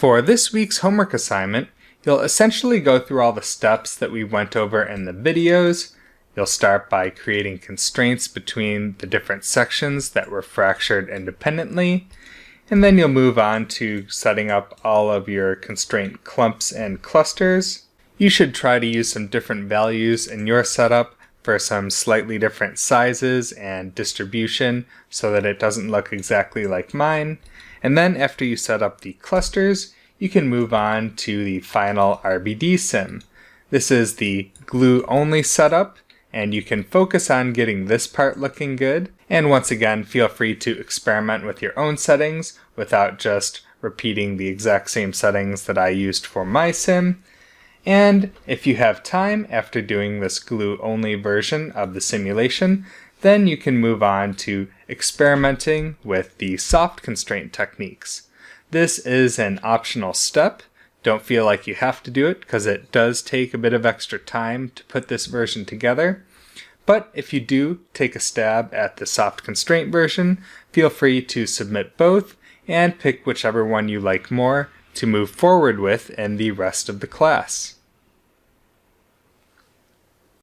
For this week's homework assignment, you'll essentially go through all the steps that we went over in the videos. You'll start by creating constraints between the different sections that were fractured independently, and then you'll move on to setting up all of your constraint clumps and clusters. You should try to use some different values in your setup for some slightly different sizes and distribution so that it doesn't look exactly like mine. And then after you set up the clusters, you can move on to the final RBD sim. This is the glue only setup, and you can focus on getting this part looking good. And once again, feel free to experiment with your own settings without just repeating the exact same settings that I used for my sim. And if you have time after doing this glue only version of the simulation, then you can move on to experimenting with the soft constraint techniques. This is an optional step. Don't feel like you have to do it because it does take a bit of extra time to put this version together. But if you do take a stab at the soft constraint version, feel free to submit both and pick whichever one you like more to move forward with in the rest of the class.